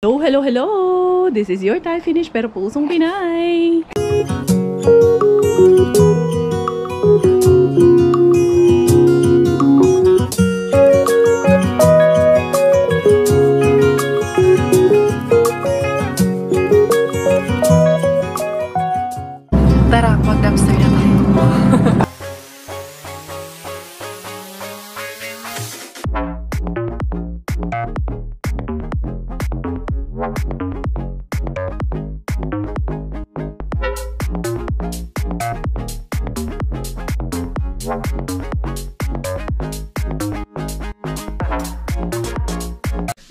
Hello, hello, hello! This is your Thai finish pero pusong Pinay! Tara, mag-dumpster na tayo.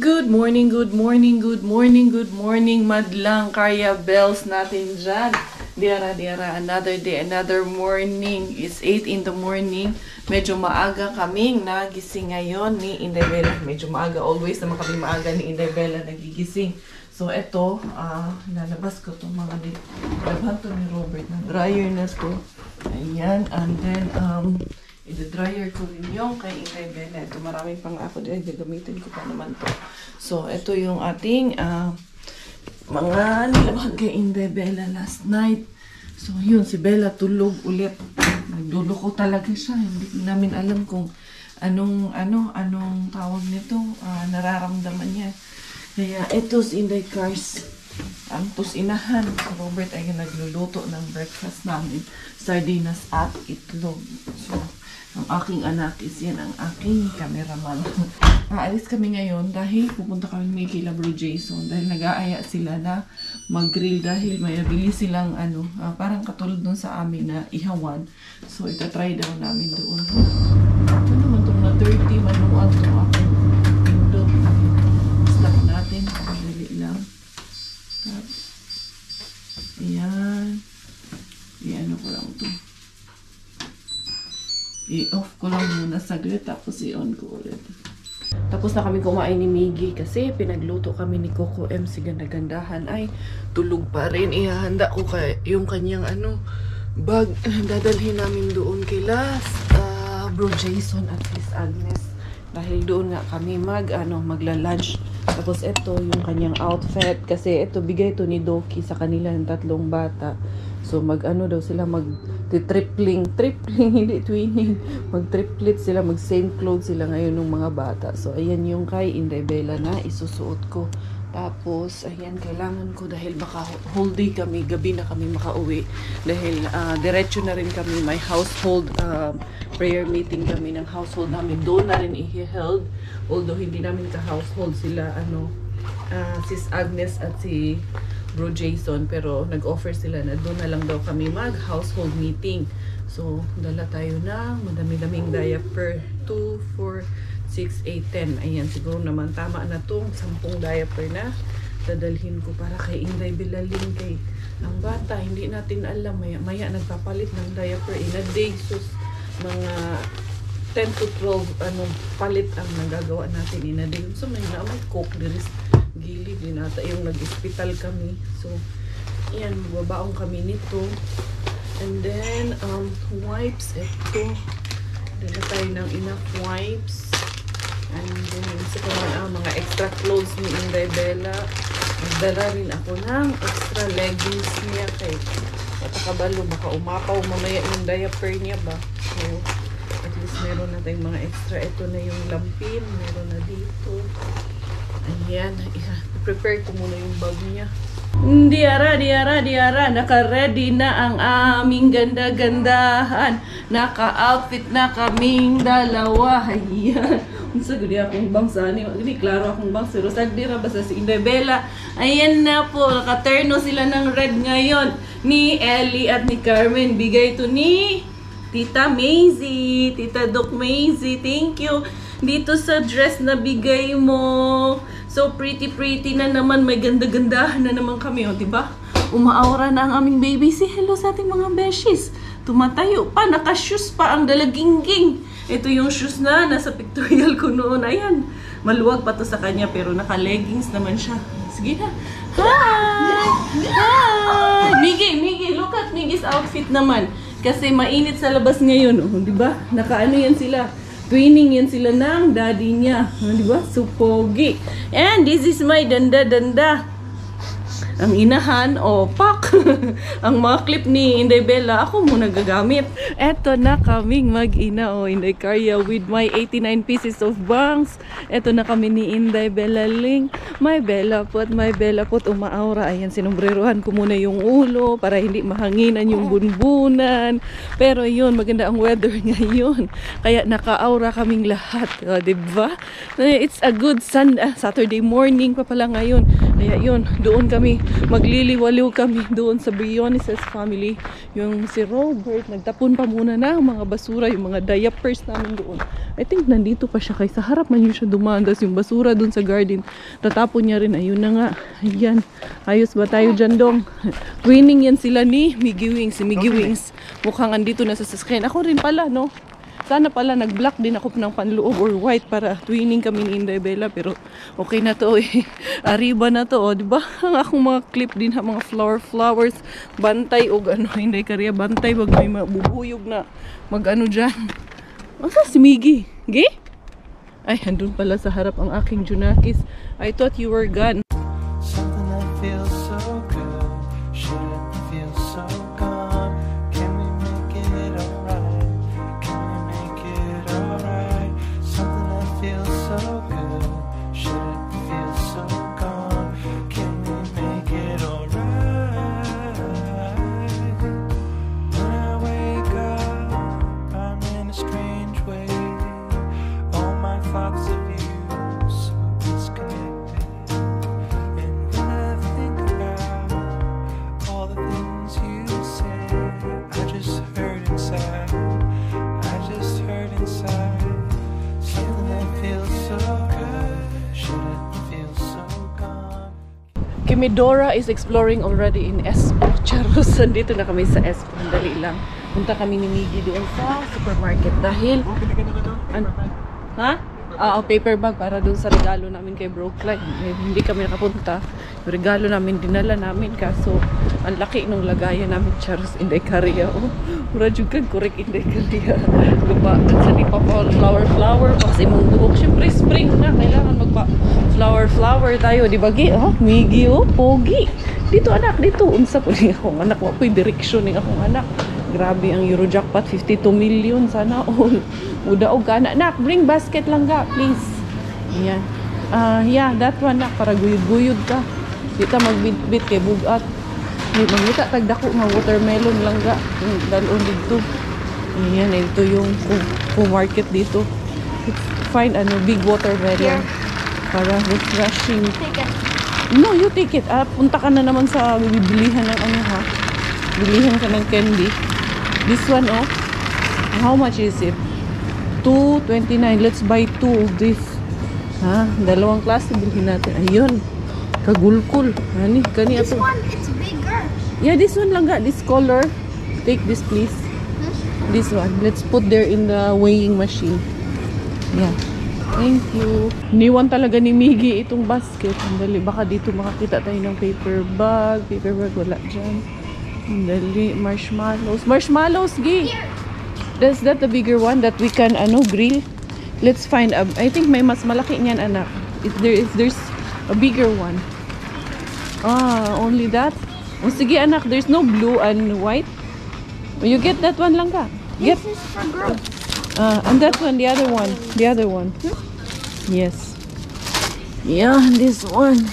Good morning, good morning, good morning, good morning, madlang karya bells natin dyan. Diara, another day, another morning. It's 8 in the morning. Medyo maaga kaming nagising ngayon ni Inday Bella. Medyo maaga, always naman kami maaga ni Inday Bella nagigising. So, eto, lalabas ko itong mga labhan to ni Robert na dryer na to. Ayan, and then, i-dryer ko rin yung kay Inday Bella. Ito, maraming pang ako din. Gagamitin ko pa naman to. So, ito yung ating mga nilabhan kay Inday Bella last night. So, yun, si Bella tulog ulit. Nagduloko talaga siya. Hindi namin alam kung anong tawag nito. Nararamdaman niya. Kaya, ito si Inday Cars. Ang tusinahan. Si Robert ay nagluluto ng breakfast namin. Sardinas at itlog. So, ang aking anak is yan ang aking cameraman. Aalis kami ngayon dahil pupunta kami may kila Bro Jason dahil nag-aaya sila na mag-grill dahil may nabili silang parang katulad dun sa amin na ihawan. So itatry daw namin doon. Ito naman itong na 30 manual itong aking pindot. Stop natin. Pagdali lang. Stop. Ayan. I-ano ko lang ito. I-off ko lang muna saglit tapos i-on ko ulit. Tapos na kami kumain ni Miggy kasi pinagluto kami ni Coco M. Si ganda-gandahan ay tulog pa rin. Ihahanda ko yung kanyang bag. Dadalhin namin doon kay Bro Jason at Miss Agnes. Dahil doon nga kami magla-lunch. Tapos ito yung kanyang outfit kasi ito bigay to ni Doki sa kanila ng 3 bata. So daw sila tripling hindi twinning, mag-triplet sila, mag-same clothes sila ngayon ng mga bata. So ayan yung kay Inday Bella na isusuot ko. Tapos ayan, kailangan ko dahil baka whole day kami, gabi na kami makauwi dahil diretso na rin kami, may household prayer meeting kami ng household namin. Doon na rin i-held, although hindi namin ka-household sila Sis Agnes at si Bro Jason, pero nag-offer sila na doon na lang daw kami mag-household meeting. So, dala tayo ng madami-daming diaper. 2, 4, 6, 8, 10. Ayan, siguro naman tama na itong 10 diaper na dadalhin ko para kay Inday Bilalin, kay ang bata. Hindi natin alam, maya nagpapalit ng diaper in a day. So, mga 10 to 12 palit ang nagagawa natin in a day. So, may coke diris gilid din ata yung nag-hospital kami. So, yan, babaong kami nito. And then, wipes, ito. Dala tayo ng enough wipes. And then, isa ko naman mga extra clothes ni Inday Bella. Nagdala rin ako ng extra leggings niya kay patakabalo, baka umapaw mamaya yung diaper niya ba. So, at least meron na tayong mga extra. Ito na yung lampin, meron na dito. Ayan, prepare ko muna yung bag niya. Diara, naka-ready na ang aming ganda-gandahan. Naka-outfit na kaming dalawa. Ayan. Unsa gudi akong bangsa ni, klaro akong bangsa. Rosag dira basta si Inday Bella. Ayan na po, naka-terno sila ng red ngayon ni Ellie at ni Carmen. Bigay to ni Tita Maisie, Tita Doc Maisie. Thank you. Dito sa dress na bigay mo. So pretty na naman, may ganda-gandahan na naman kami, diba? Umaaura na ang aming baby. Say hello sa ating mga beshies. Tumatayo pa, naka-shoes pa ang dalagingging. Ito yung shoes na nasa pictorial ko noon. Ayan, maluwag pa to sa kanya pero naka-leggings naman siya. Sige na. Hi! Miggy, look at Miggy's outfit naman. Kasi mainit sa labas ngayon, diba? Naka-ano yan sila. Twinning yan sila ng daddy niya. Di ba? So pogi. And this is my danda-danda. Ang inahan, pak! Ang mga clip ni Inday Bella, ako muna gagamit. Eto na kaming mag-ina, Inday Karya, with my 89 pieces of bangs. Eto na kami ni Inday Bella Ling. My Bella pot, umaaura. Ayan, sinumbrerohan ko muna yung ulo para hindi mahanginan yung bunbunan. Pero yun, maganda ang weather ngayon. Kaya naka-aura kaming lahat. O, diba? It's a good Saturday morning pa pala ngayon. Kaya yun, doon kami magliliwaliw kami doon sa Briones' family. Yung si Robert, nagtapon pa muna na mga basura, yung mga diapers namin doon. I think nandito pa siya, kay sa harap man yun siya dumaan. Tapos yung basura doon sa garden, tatapon niya rin. Ayun na nga. Ayan. Ayos ba tayo dyan, Dong? Winning yan sila ni Miggy Wings. Si Miggy Wings, mukhang andito na sa sasakyan. Ako rin pala, no? Sana pala nag-black din ako ng panloob or white para twinning kami ni Inday Bella, pero okay na to eh. Arriba na to, diba? Ang akong mga clip din ha, mga flowers, bantay o ano, Inday Karya, bantay wag may mabubuyog na mag-ano dyan. Asa si Miggy? Gi? Ay, andun pala sa harap ang aking Junakis. I thought you were gone. Something that feels so good, shouldn't feel so gone. Can we make it alright? Can we make it alright? Something that feels so good, shouldn't feel so gone. Can we make it alright? When I wake up, I'm in a strange way. All my thoughts of you so disconnected. And when I think about all the things you say, I just hurt inside. I just hurt inside. Something that feels so good shouldn't feel so gone. Kimidora is exploring already in Espoo. Charos, nandito na kami sa Espoo. Dali lang. Punta kami ni Miggy doon sa supermarket dahil... Ha? Paper bag para doon sa regalo namin kay Bro Clyde. Hindi kami nakapunta. Yung regalo namin, dinala namin. Kaso, ang laki nung lagayan namin. Charos, Inday Karya. Mura juga, correct Inday Karya. Lupa, sa di pa flower. Kasi mong buhok. Siyempre, spring na. Kailangan magpa-flower tayo. Di ba, Gi? Miggy, pogi. Dito, anak, dito. Unsa po niya akong anak. Wapoy direksyon ng akong anak. Grabe ang Eurojackpot, 52 million. Sana all. Udaog ka. Nak, bring basket lang ka, please. Ayan. Yeah, that one, nak. Para guyod-guyod ka. Di ka magbit-bit kay bugat. Magita, tagdako nga watermelon lang ka. Dalon dito. Ayan, ito yung market dito. Find big watermelon. Para refreshing. Take it. No, you take it. Punta ka na naman sa bibilihan ng ha. Bilihan ka ng candy. This one, how much is it? $2.29. Let's buy 2 of this. Dalawang klase bilhin natin. Ayun. Kagulkul. Kani This ato. one, it's bigger. Yeah, this one lang ga. This color. Take this, please. This one. Let's put there in the weighing machine. Yeah. Thank you. Niwan talaga ni Miggy itong basket. Dali, baka dito makakita tayo ng paper bag. Paper bag, wala dyan. Dali, marshmallows, Gi. Is that the bigger one that we can grill? Let's find I think may mas malaki niyan, anak. If there's a bigger one. Only that? Sige, anak, there's no blue and white. You get that one lang ka. Get. This is for girls. And that one, the other one. Yes. Yeah, this one.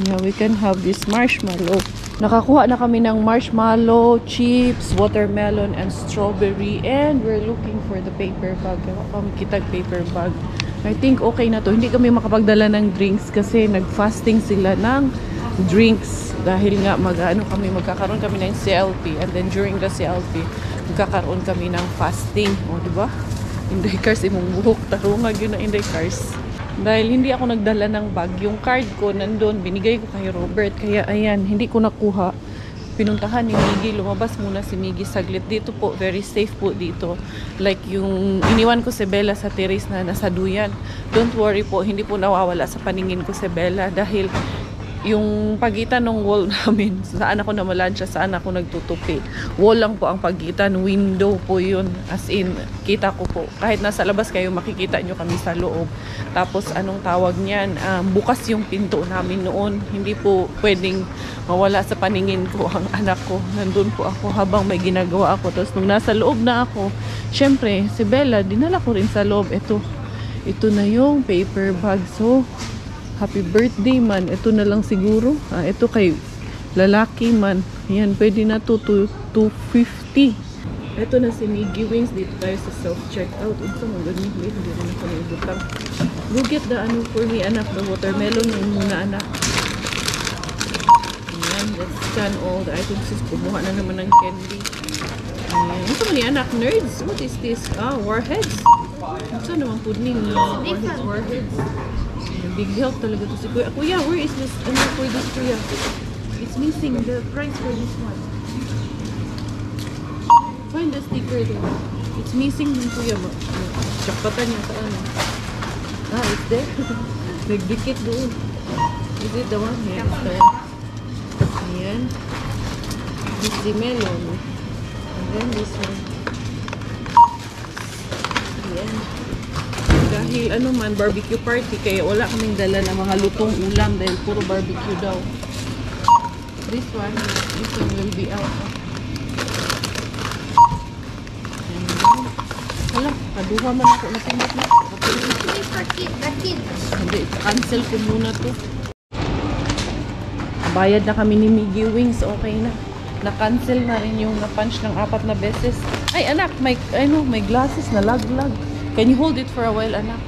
Yeah, we can have this marshmallow. Nakakuha na kami ng marshmallow, chips, watermelon, and strawberry. And we're looking for the paper bag. Kami kitag paper bag. I think okay na to. Hindi kami makapagdala ng drinks kasi nag-fasting sila ng drinks. Dahil nga magkakaroon kami ng CLP. And then during the CLP, magkakaroon kami ng fasting. Diba? Inday Cars, imong buhok. Tarungag yun ang Inday Cars. Dahil hindi ako nagdala ng bag, yung card ko nandun, binigay ko kay Robert. Kaya ayan, hindi ko nakuha. Pinuntahan ni Miggy, lumabas muna si Miggy saglit. Dito po, very safe po dito. Like yung iniwan ko si Bella sa terrace na nasa duyan. Don't worry po, hindi po nawawala sa paningin ko si Bella. Dahil yung pagitan ng wall namin, saan ako namalansya, saan ako nagtutupi. Wall lang po ang pagitan, window po yun. As in, kita ko po. Kahit nasa labas kayo, makikita nyo kami sa loob. Tapos, anong tawag niyan? Bukas yung pinto namin noon. Hindi po pwedeng mawala sa paningin ko ang anak ko. Nandun po ako habang may ginagawa ako. Tapos, nung nasa loob na ako, syempre, si Bella, dinala ko rin sa loob. Ito na yung paper bag. So, happy birthday man. Ito na lang siguro. Ito kay lalaki man. Ayan, pwede na to 250. Ito na si Miggy Wings. Dito tayo sa self-checkout. Ito mo ganyan. Hindi rin ako naibutang. Go get the ano for me, anak. The watermelon yung muna, anak. Ayan, let's scan all the items. Kumuha na naman ng candy. Ayan. Ito mo ni anak, nerds. What is this? Warheads. Ito naman po ni warheads. Big help talaga to si Kuya. Kuya, where is this? Ano for this, Kuya? It's missing the price for this one. Find the sticker there. It's missing din, Kuya. Chakpatan niya sa ano. It's there. Nagdikit doon. Is it the one? Yeah, it's the one. Ayan. This is the melon. And then this one. Ayan. Dahil ano man, barbecue party, kaya wala kaming dala ng mga lutong ulam dahil puro barbecue daw. This one will be out. Wala, kaduha man ako na pindot na. Hindi, cancel ko muna to. Bayad na kami ni Miggy Wings, okay na. Na-cancel na rin yung na-punch ng 4 na beses. Ay anak, may glasses na lag-lag. Can you hold it for a while, anak?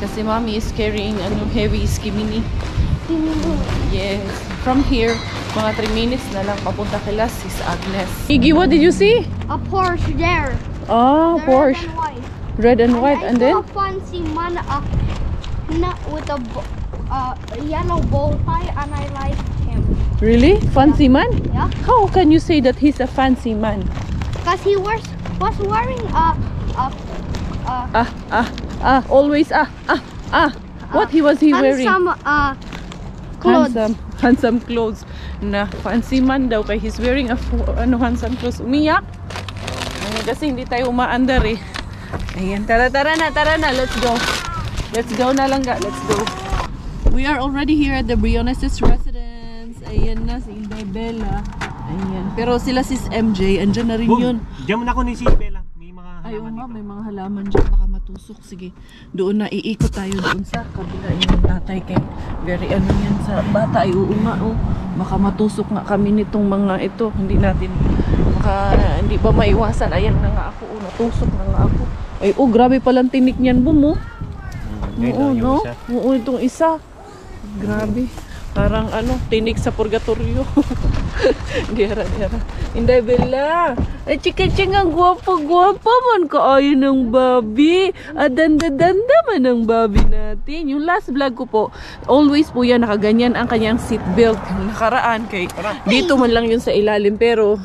Kasi mommy is carrying heavy skimini. Yes. From here, mga 3 minutes na lang papunta kila Sis Agnes. Iggy, what did you see? A Porsche there. Ah, Porsche. Red and white. And then? I saw a fancy man with a yellow bow tie, and I liked him. Really? Fancy man? Yeah. How can you say that he's a fancy man? Because he was wearing Always What was he wearing? Some clothes. Handsome clothes. Na fancy man daw kay he's wearing handsome clothes. Umiyak. Kasi hindi tayo umaandar eh. Ayan, tara na, let's go. Let's go na lang ga, let's go. We are already here at the Briones' residence. Ayan na, si Inday Bella. Ayan, pero sila sis MJ, andyan na rin yun. Diyan mo na ako ni si Bella. May mga halaman. Ayun nga, may mga halaman dyan, baka matusok. Sige, doon na, iikot tayo doon sa kabila. Yung tatay kay very yan sa bata. Ay, oo nga, baka matusok nga kami nitong mga ito. Hindi natin, hindi ba maiwasan. Ayan na nga ako, natusok na nga ako. Ay, grabe palang tinik niyan, Bum, Oo, no? Oo, itong isa. Grabe. Parang tinik sa purgatorio. Gera. Inday Bella. Ay, chika-ching ang gwapo-gwapo man kaayo ng babi. Danda-danda man ang babi natin. Yung last vlog ko po, always po yan, nakaganyan ang kanyang seatbelt. Nakaraan kay, dito man lang yun sa ilalim. Pero,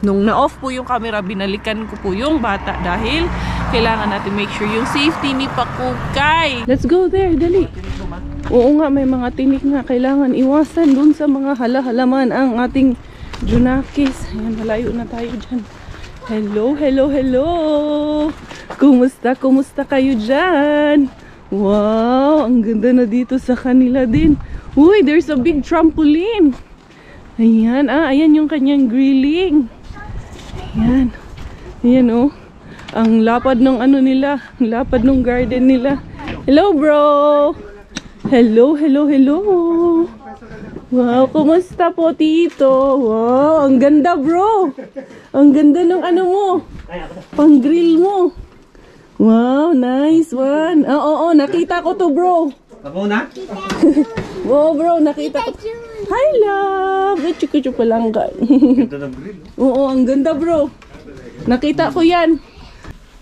nung na-off po yung camera, binalikan ko po yung bata dahil kailangan natin make sure yung safety ni Pakukay. Let's go there, dali. Oo nga, may mga tinik nga. Kailangan iwasan dun sa mga halaman ang ating Junakis. Ayan, malayo na tayo dyan. Hello. Kumusta kayo dyan? Wow, ang ganda na dito sa kanila din. Uy, there's a big trampoline. Ayan, ayan yung kanyang grilling. Ayan ang lapad ng nila, ang lapad ng garden nila. Hello bro. Hello. Wow, kumusta po tito? Wow, ang ganda bro. Ang ganda ng mo, pang grill mo. Wow, nice one. Oo, nakita ko to bro. Ako na? Wow bro, nakita ko. Hi love. Chuchu pa lang ka. Ganda ng grill. Oo, ang ganda bro. Nakita ko yan.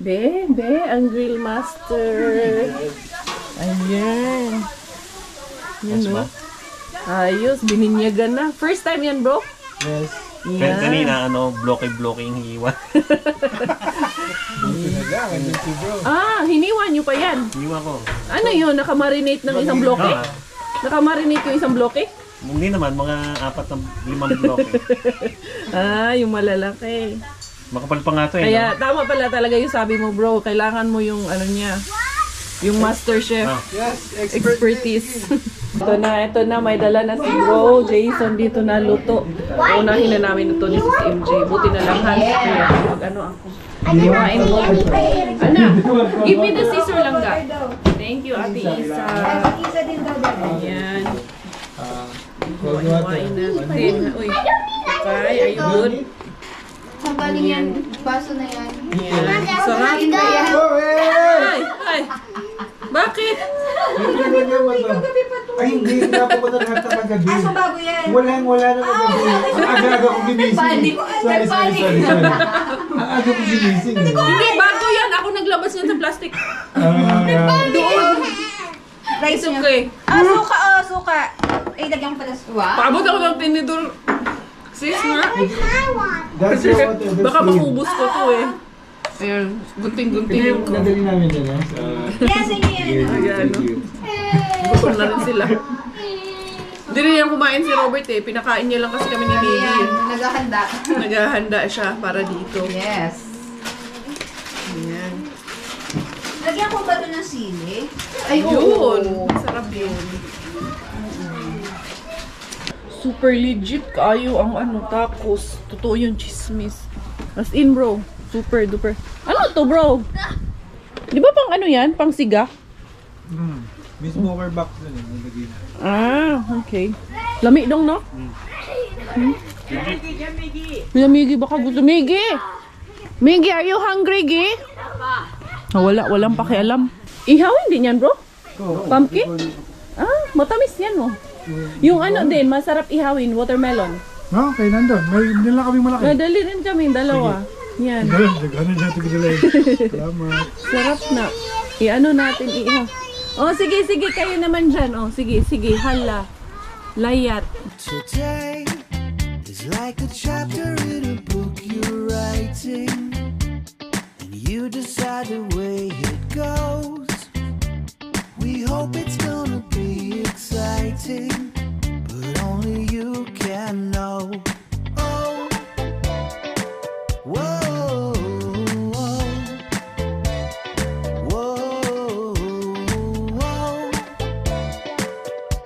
Be, ang grill master. Ayan. Yan ayos, bininyagan na. First time yan bro? Yes. Yan. Kanina, bloke-bloke yung hiwa. Hiniwa nyo pa yan. Hiwa ko. Ano yun? Nakamarinate ng isang bloke? Nakamarinate yung isang bloke? Hindi naman, mga 4-5 bloke. Ah, yung malalaki. Makapal pa nga to eh. Kaya No? tama pala talaga yung sabi mo, bro. Kailangan mo yung ano niya. Yung master chef. Ah. Yes, Expertise. ito na, may dala na si bro. Jason dito na luto. Unahin na namin ito ni si MJ. Buti na lang hands free. Mag ano ako. Hiwain mo. Ana, give me the scissor lang ga. Thank you, Ate Isa. Ayan. Hiwain natin. Uy, okay, are you good? Saan galing yan? Baso na yan. Ayan. Sarap. Ay, ay. Bakit? Ay, hindi na ako lahat sa paggabi. Aso bago yan? Wala na paggabi. Ang aga-aga kong ginising. Sorry. Ang aga kong ginising. Hindi, bago yan. Ako naglabas yan sa plastic. Doon. It's okay. Suka. Eh, dagyan pa tas. Wow. Paabot ako ng tinidor. Sis nga. That's your water. That's Baka clean. maubos ko to eh. Ayan, gunting-gunting yung Nadali namin din, ha? Yes, yun. Ayan, no? Gusto na rin sila. Hindi rin yan kumain si Robert eh. Pinakain niya lang kasi kami ni Miggy. Naghahanda. Naghahanda siya para dito. Yes. Ayan. Lagyan ko ba ito ng sili? Ayun. Sarap yun. Super legit kayo ang ano, tacos. Totoo yung chismis. As in bro. Super duper. Ano to bro? Di ba pang ano yan? Pang siga? Miss Mower box na lang. Nalagay na. Ah, okay. Lami dong, no? Miggy, baka gusto. Miggy! Miggy, are you hungry, Gi? Walang pakialam. Ihawin din yan, bro? Pumpkin? Ah, matamis yan, oh. Yung ano din, masarap ihawin, watermelon. No, kay nandun. May lang kami malaki. Nadali rin kami, dalawa. Yan. Naghanan niya ito gilay. Salamat. Sarap na. I-ano natin, iha. Oh, sige, kayo naman dyan. Oh, sige, hala. Layat. Today is like a chapter in a book you're writing, and you decide the way it goes. We hope it's gonna be exciting, but only you can know. Oh, whoa, whoa, whoa,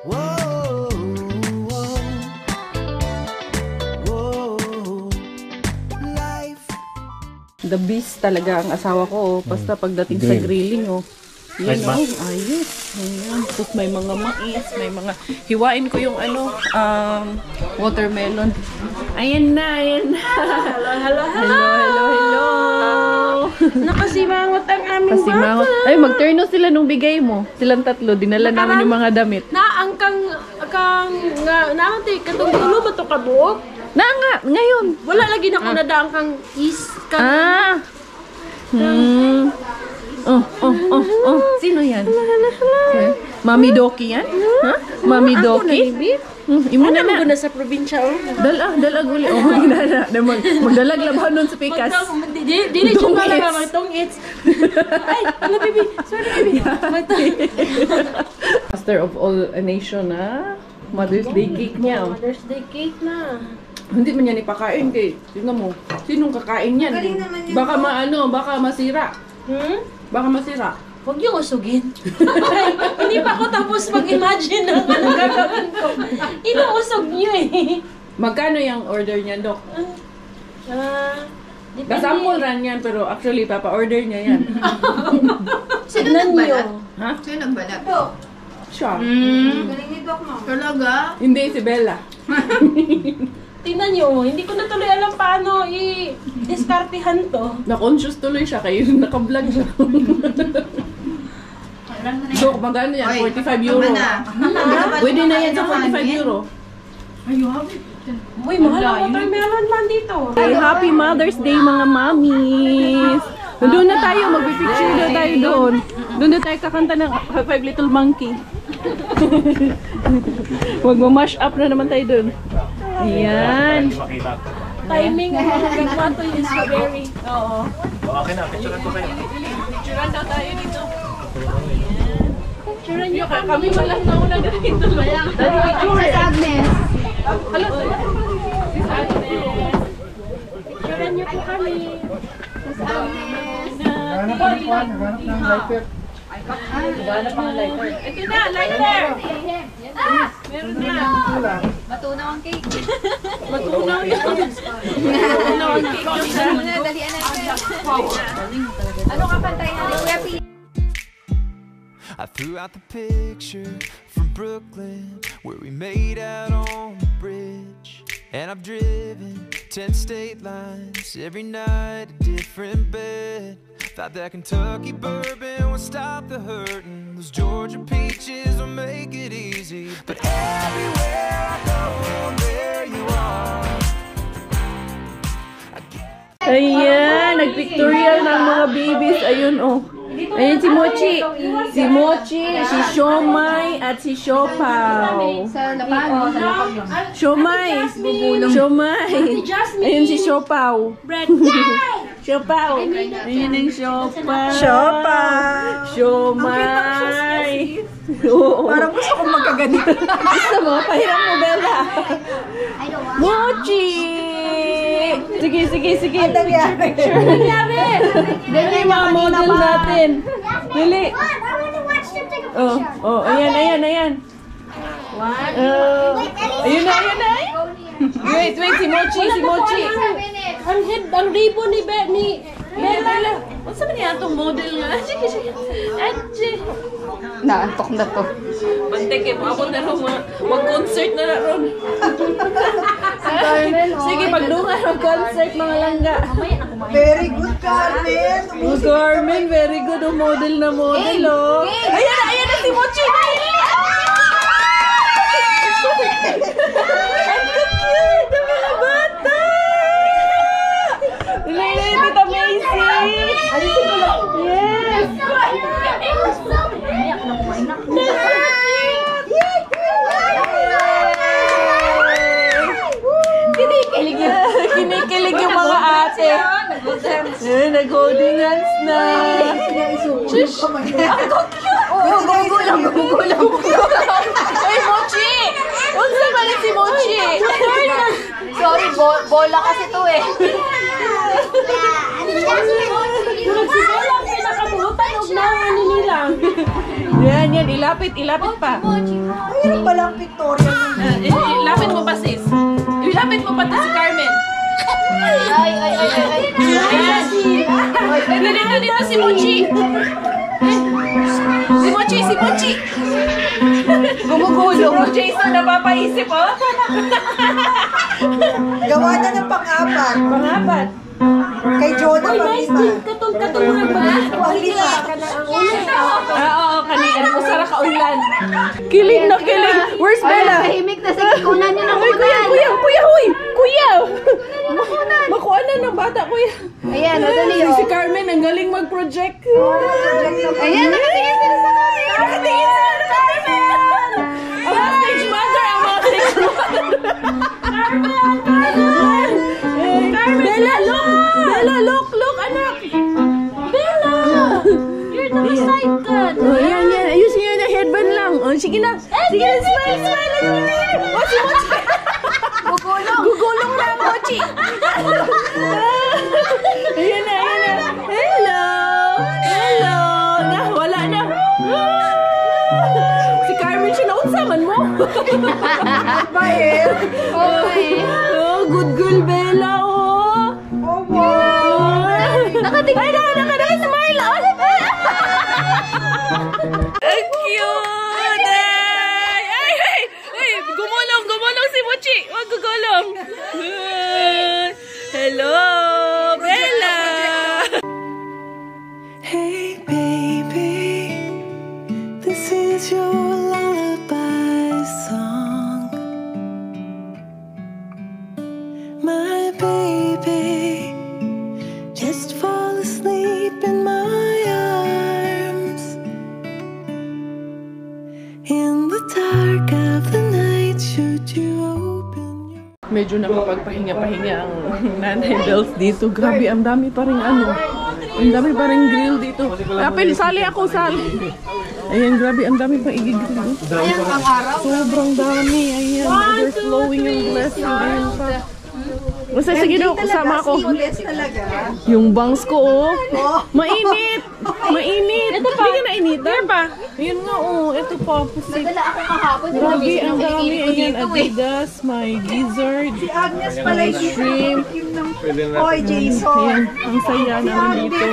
whoa, whoa, whoa, life. The beast talaga ang asawa ko. Oh. Basta pagdating sa grilling, oh. Yan, Ayos ba? oh. Ayos. Ayan. Tapos may mga mais, may mga... Hiwain ko yung ano, watermelon. Ayan na. Hello. Nakasimangot ang aming Pasimangot. Ay, mag-turno sila nung bigay mo. Silang tatlo. Dinala namin yung mga damit. Na ang katong dulo ba to kabuok? Na nga, ngayon. Wala lagi na ko nadaan kang Ah. Sino yan? Mami Doki yan? Ha? Mami Doki? Imo na na. na sa probinsya. Dalag uli. Oh, magdalag laban nun sa pikas. Dili siya pala itong it's. Ay, ano baby? Sorry baby. Master of all a nation, ha? Mother's Day cake niya. Oh. Mother's Day cake na. Hindi man yan ipakain kay. Tingnan mo. Sinong kakain yan? Baka baka masira. Baka masira. Huwag yung usugin. Hindi pa ako tapos mag-imagine ng ano gagawin ko. Inuusog niyo eh. Magkano yung order niya, Dok? Kasample ran yan, pero actually, papa-order niya yan. Sino nagbalat? Ha? Sino nagbalat? Siya. Galing ni Doc, no? Talaga? Hindi, si Bella. Tingnan niyo, hindi ko na tuloy alam paano i-diskartihan to. Na-conscious tuloy siya, kayo naka-vlog siya. Dok, magkano yan? 45 euro. Pwede na yan sa 45 euro. Uy, mahal ang watermelon man dito. Hey, Happy Mother's Day mga mommies! Doon na tayo, mag-picture na tayo doon. Doon na tayo kakanta ng Five Little Monkey. Mag-mash up na naman tayo doon. Ayan. Timing ng mga gagwato yung strawberry. Oo. Okay na, picturean ko kayo. Picturean daw tayo dito. Picturean nyo ka. Kami walang nauna dito. Sa Agnes. Picturean niyo po kami. Naghanap ng kwan, naghanap ng lighter. Ito na, lighter! Meron na. Matunaw ang cake. Matunaw yun. Matunaw ang cake. Dalian natin. Ano kakantayin natin? Kuya P. I threw out the picture from Brooklyn where we made out on the bridge. And I've driven 10 state lines, every night a different bed. Thought that Kentucky bourbon would stop the hurting, those Georgia peaches will make it easy. But everywhere I go, there you are. Ayan, nag-pictorial ng mga babies. Ayun, oh. Ayun si Mochi. Si Mochi, si Siomay, at si Siopaw. Sa lapag. Siomay. Siomay. Ayun si Siopaw. Siopaw. Ayun ang Siopaw. Siopaw. Siomay. Parang gusto kong magkaganito. Gusto mo? Pahiram mo, Bella. Mochi! Sige, sige, sige. Picture. Dali, mga model natin. Dali. Oh, oh, ayan, ayan, ayan. Ayun na, ayun na. Wait, wait, si Mochi, si Mochi. Ang ribbon ni Bella. What's ba niya itong model nga? Sige, sige. Adje. Naantok na to. Bante kayo, maabot na rin mag-concert na na ron. Sige, pagdungan mag-concert mga langga. Very good, Carmen. Oh, Carmen, very good. Oh, model na model, oh. Ayan na, ayan na si Mochi. Ang cute, ang mga bata. Lili, Tita Macy. Yes. Kinikilig yung mga ate. Nag-holding hands na. Shush! Gumugulang. Ay, Mochi! Unsa ba si Mochi? Sorry, bola kasi to eh. Murag si Bella ang pinakabuhutan og naman ni nilang. Yan, yan. Ilapit pa. Mayroon palang pictorial. Ilapit mo pa sis. Ilapit mo pa to si Carmen. Ay. Ayan. Dito si Mochi. Si Mochi. Gumugulong. Jason, napapaisip, oh. Gawa na ng pang-apat. Pangapat. Kay Jonah pang-lima. Katong murag ba? Pang-lima. Oo, kanina ko sara ka ulan. Kilig na kilig. Where's Bella? Tahimik na. Sige, kunan nyo ng Ay, kuya, huy! Kuya! Makunan. Makuha na ng bata, kuya. Ayan, madali oh. Si Carmen, ang galing mag-project. Ayan, nakatingin sila sa kanya. Nakatingin sila na Carmen! Ang mga stage mother, Bella, look, anak! Bella! You're the excited. Oh, yan. Ayusin niyo na headband lang. Oh, sige na. Sige na, smile. Oh, si Mochi. Gugulong na, Mochi. Ayan na. Hello. Wala na. Si Carmen siya naunsaman mo. Oh, good girl, Bella, oh. Oh, wow. Nakatingin. Ay, smile. Ang cute! Ay! Gumulong si Mochi! Huwag gugulong! Hello, Bella! Hey baby, this is your lullaby song. My baby, just fall asleep in my arms. In the dark of the night, should you open your... Medyo nakapagpahinga-pahinga ang nanay Bells dito. Grabe, ang dami pa rin Ang dami pa rin grill dito. Sali ako. Ayan, grabe, ang dami pang igigil. Sobrang dami. Ayan, overflowing yung blessing. Ayan pa. Basta sige daw, kasama ako. Yung bangs ko, oh. Mainit! Mainit! Ito pa. Hindi ka nainit. There pa. Ayun nga, oh. Ito pa. Nadala ako kahapon. Grabe, ang dami. Ayan, Adidas, my Gizzard, Si Agnes pala my yung shrimp. Oy, Jason. Ayan, ang saya namin dito.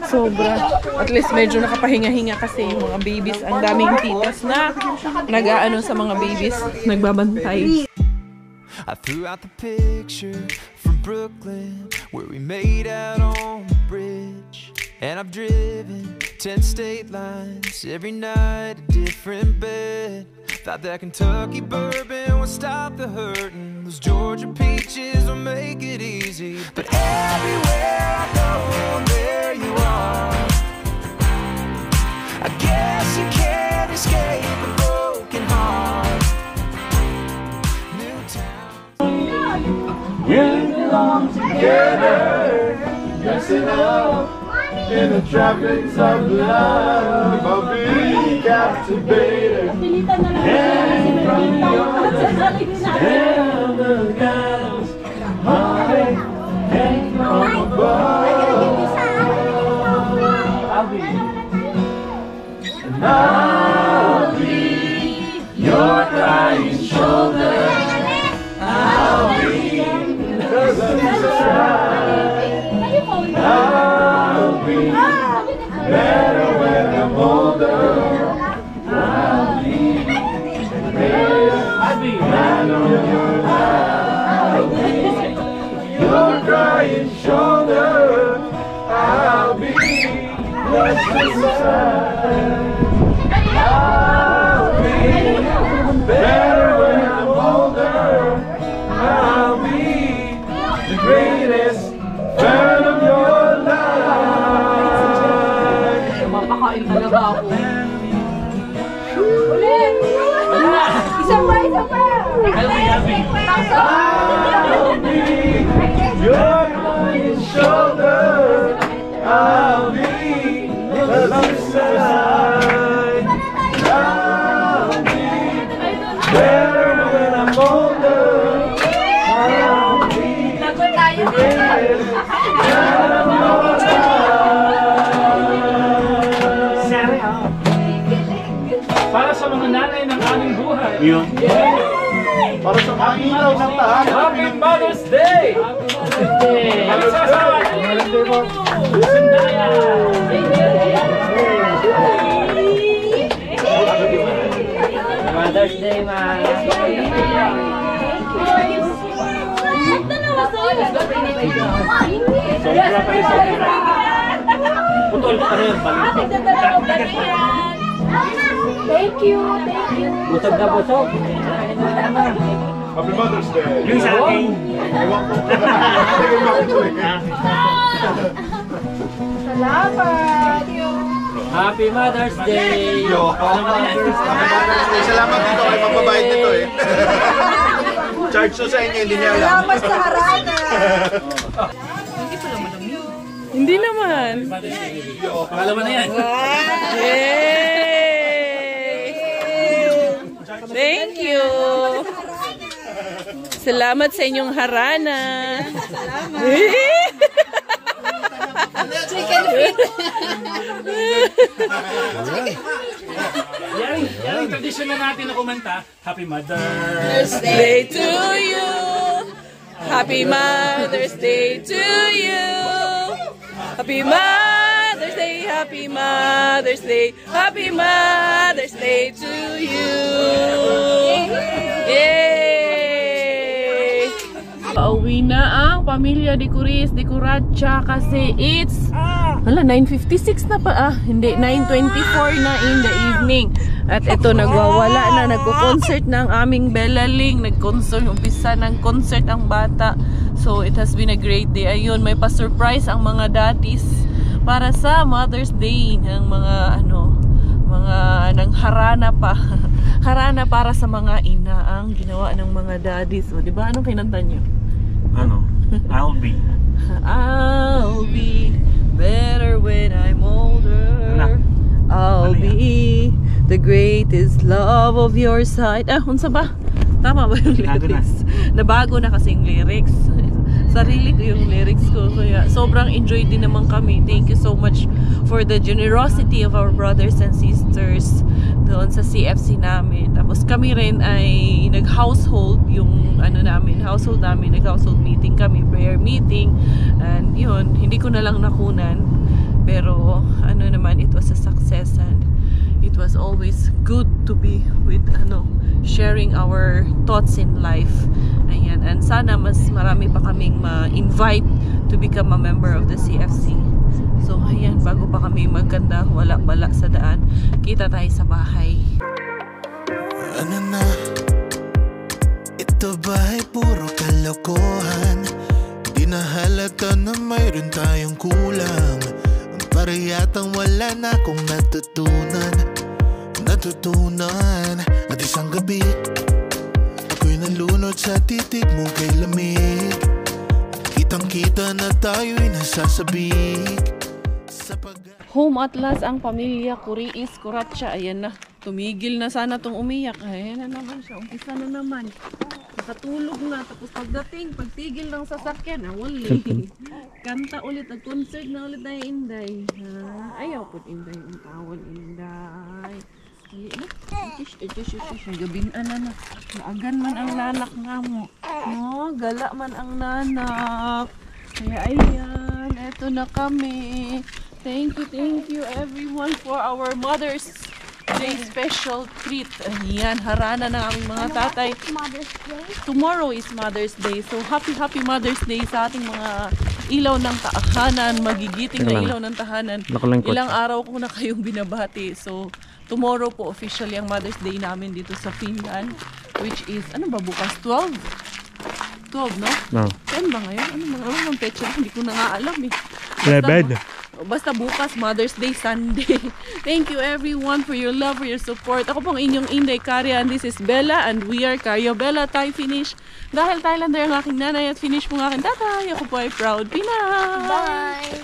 Sobra. At least medyo nakapahinga-hinga kasi yung mga babies. Ang daming titas na nag-aano sa mga babies. Nagbabantay. I threw out the picture from Brooklyn where we made out on the bridge. And I've driven 10 state lines, every night a different bed. Thought that Kentucky bourbon would stop the hurting, those Georgia peaches will make it easy. But everywhere I go, there you are. I guess you can't escape a broken heart. New town. We belong together, dressing up in the tropics of love. But we captivated, and from the ocean, and the gallows, heartache, and from above. I'll be your crying shoulder. I'll be the sunshine. I'll be better when I'm older. I'll be the greatest man of your life. I'll be your crying shoulder. I'll be the sunshine. I'll be better when I'm older. I'll be the greatest fan of your life. Mapakain talaga ako. Ulit! Isa pa, isa pa! I'll be your crying shoulder. I'll be the sunshine. I'll be better when I'm older. I'll be the greatest fan of your life. Para sa mga nanay ng aming buhay. Yun. Para sa mga ilaw ng tahanan. Happy Mother's Day! Happy Mother's Day! Happy Mother's Day po! Sundaya! Mother's Day, ma! Sobra pa rin, sobra. Putol pa rin, balik. Thank you, thank you. Busog na busog. Happy Mother's Day. Yung sa akin. Ewan ko. Tingin mo ako eh. Salamat. Happy Mother's Day! Happy Mother's Day. Salamat dito kay magbabayad nito eh. Charge to sa inyo, hindi niya alam. Salamat sa harana. Hindi naman. Pangalaman na yan. Yay! Thank you. Salamat sa inyong harana. Salamat. Chicken feet. Yan ang tradisyon na natin na kumanta. Happy Mother's Day to you. Happy Mother's Day to you. Happy Mother's Day, Happy Mother's Day, Happy Mother's Day to you. Yay! Pauwi na ang pamilya de Curis de Curacha kasi it's 9:56 na pa hindi 9:24 na in the evening. At ito nagwawala na, nagko-concert na ang aming Bellaling, umpisa ng concert ang bata. So it has been a great day. Ayun, may pa-surprise ang mga datis para sa Mother's Day ng mga ng harana pa. Harana para sa mga ina ang ginawa ng mga daddies. O, di ba? Anong kinanta niyo? Ano? I'll be better when I'm older. I'll be The greatest love of your sight. Unsa ba? Tama ba yung lyrics? Nabago na kasi yung lyrics. Sarili ko yung lyrics ko. Kaya sobrang enjoy din naman kami. Thank you so much for the generosity of our brothers and sisters doon sa CFC namin. Tapos kami rin ay nag-household yung household namin. Nag-household meeting kami, prayer meeting. And yun, hindi ko na lang nakunan. Pero naman, it was a success and it was always good to be with sharing our thoughts in life. Ayan, and sana mas marami pa kaming ma-invite to become a member of the CFC. So ayan, bago pa kami magkanda, wala sa daan, kita tayo sa bahay. Ano na? Ito ba ay puro kalokohan? Di na halata na mayroon tayong kulang. Para yatang wala na akong natutunan at isang gabi ako'y nalunod sa titig mo kay lamig. Kitang kita na tayo'y nasasabik sa Home at last ang pamilya Kuriis Kuratsa. Ayan na, tumigil na sana tong umiyak. Ayan na naman siya, umpisa na naman. Nakatulog na, tapos pagtigil ng sasakyan, wali. Kanta ulit, nag-concert na ulit tayo, Inday. Ayaw po, Inday, ang tawag, Inday. Gabinan na. Naagan man ang nanak nga mo. No, gala man ang nanak. Kaya ayan, eto na kami. Thank you everyone for our Mother's Day special treat. Ayan, harana ng aming mga tatay. Tomorrow is Mother's Day. So happy Mother's Day sa ating mga ilaw ng tahanan, magigiting na ilaw ng tahanan. Ilang araw ko na kayong binabati. So tomorrow po officially ang Mother's Day namin dito sa Finland, which is bukas 12, no? No. 10 ba ngayon? Ano petsa? Hindi ko na nga alam eh. Basta bukas, Mother's Day, Sunday. Thank you everyone for your love, for your support. Ako pong inyong Inday Karya, and this is Bella, and we are Karya Bella Thai Finish. Dahil Thailander ang aking nanay at Finish po ang aking tatay, ako po ay proud Pinay! Bye!